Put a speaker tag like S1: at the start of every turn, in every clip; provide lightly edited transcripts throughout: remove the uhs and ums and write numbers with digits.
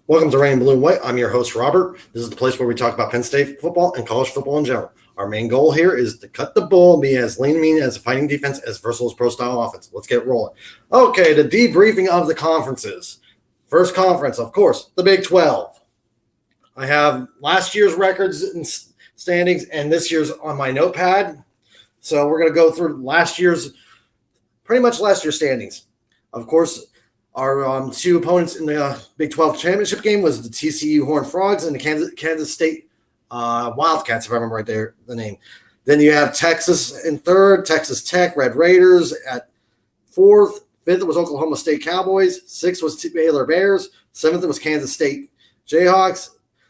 S1: Welcome to Rain, Blue, and White. I'm your host, Robert. This is the place where we talk about Penn State football and college football in general. Our main goal here is to cut the bull, be as lean and mean as a fighting defense, as versatile as pro-style offense. Let's get rolling. Okay, the debriefing of the conferences. First conference, of course, the Big 12. I have last year's records and standings and this year's on my notepad. So we're going to go through pretty much last year's standings. Of course, our two opponents in the Big 12 championship game was the TCU Horned Frogs and the Kansas State Wildcats, if I remember right there, the name. Then you have Texas in third, Texas Tech, Red Raiders at fourth. Fifth was Oklahoma State Cowboys. Sixth was Baylor Bears. Seventh was Kansas State Jayhawks.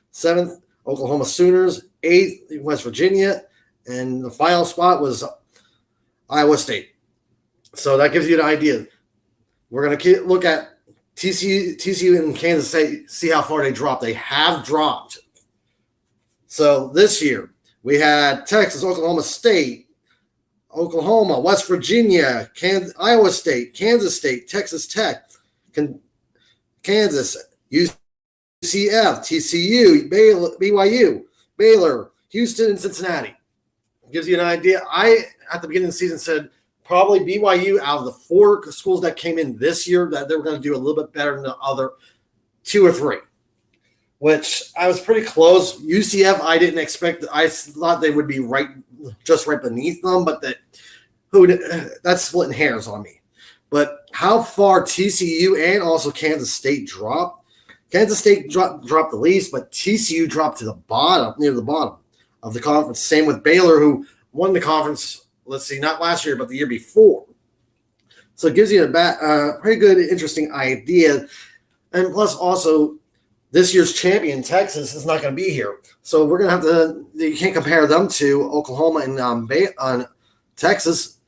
S1: Seventh, Oklahoma Sooners. Eighth, West Virginia. And the final spot was Iowa State. So that gives you an idea. We're going to look at TCU and Kansas State, see how far they dropped. They have dropped. So this year, we had Texas, Oklahoma State, Oklahoma, West Virginia, Iowa State, Kansas State, Texas Tech, Kansas, UCF, TCU, BYU, Baylor, Houston, and Cincinnati. Gives you an idea. I, at the beginning of the season, said probably BYU out of the four schools that came in this year that they were going to do a little bit better than the other two or three, which I was pretty close. UCF, I didn't expect. I thought they would be just right beneath them, but that's splitting hairs on me. But how far TCU and also Kansas State dropped? Kansas State dropped the least, but TCU dropped to the bottom, near the bottom of the conference. Same with Baylor, who won the conference. Let's see, not last year, but the year before. So it gives you a pretty good, interesting idea. And plus, also, this year's champion, Texas, is not going to be here. So we're going to have to – you can't compare them to Oklahoma and Texas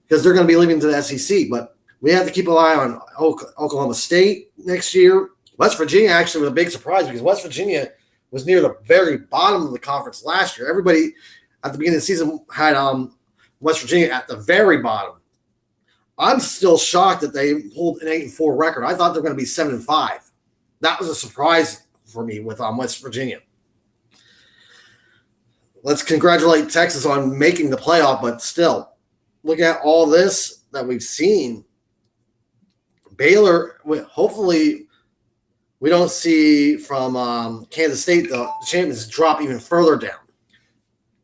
S1: because they're going to be leaving to the SEC. But we have to keep an eye on Oklahoma State next year. West Virginia actually was a big surprise because West Virginia was near the very bottom of the conference last year. Everybody at the beginning of the season had West Virginia at the very bottom. I'm still shocked that they pulled an 8-4 record. I thought they were going to be 7-5. That was a surprise for me with West Virginia. Let's congratulate Texas on making the playoff, but still, look at all this that we've seen. Baylor, hopefully, we don't see from Kansas State the champions drop even further down.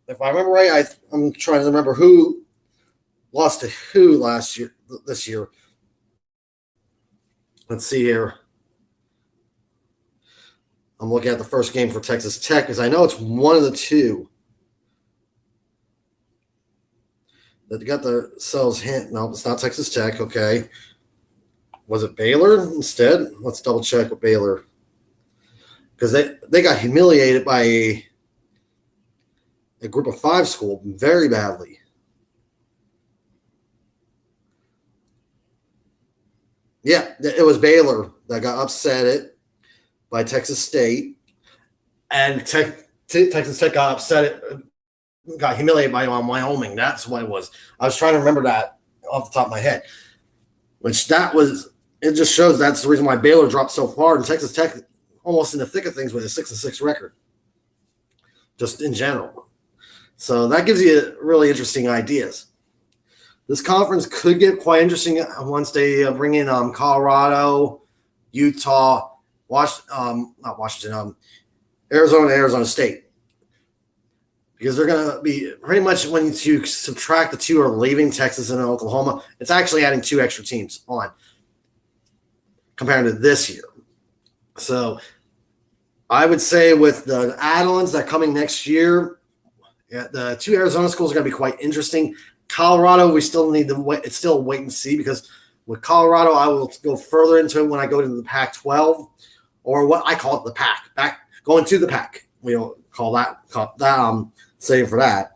S1: If I remember right, I'm trying to remember who lost to who this year. Let's see here. I'm looking at the first game for Texas Tech because I know it's one of the two that got themselves hit. No, it's not Texas Tech. Okay. Was it Baylor instead? Let's double check with Baylor because they got humiliated by a group of five school very badly. Yeah, it was Baylor that got upset by Texas State, and Texas Tech got got humiliated by Wyoming. That's what it was. I was trying to remember that off the top of my head, it just shows that's the reason why Baylor dropped so far, and Texas Tech almost in the thick of things with a 6-6 record, just in general. So that gives you really interesting ideas. This conference could get quite interesting once they bring in Colorado, Utah, Arizona, Arizona State. Because they're going to be pretty much when you subtract the two are leaving Texas and Oklahoma, it's actually adding two extra teams on compared to this year. So I would say with the add-ons that are coming next year, yeah, the two Arizona schools are going to be quite interesting. Colorado, we still need to wait. It's still wait and see because with Colorado, I will go further into it when I go to the Pac-12 or what I call it the Pac. Going to the Pac. We don't call that saying for that.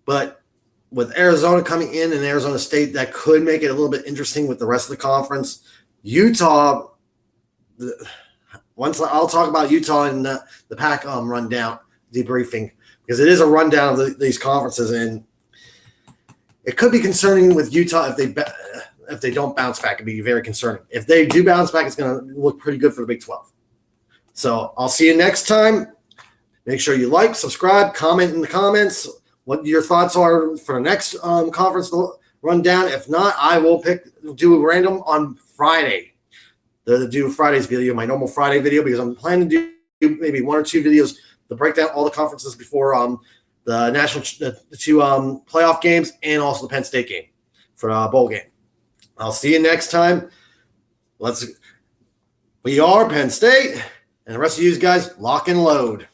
S1: But with Arizona coming in and Arizona State, that could make it a little bit interesting with the rest of the conference. Utah, I'll talk about Utah in the Pac rundown debriefing. Because it is a rundown of these conferences, and it could be concerning with Utah if if they don't bounce back, it'd be very concerning. If they do bounce back, it's going to look pretty good for the Big 12. So I'll see you next time. Make sure you like, subscribe, comment in the comments what your thoughts are for the next conference rundown. If not, I will do a random on Friday. Do Friday's video, my normal Friday video, because I'm planning to do maybe 1 or 2 videos to break down all the conferences before the two playoff games and also the Penn State game for a bowl game. I'll see you next time. We are Penn State, and the rest of you guys lock and load.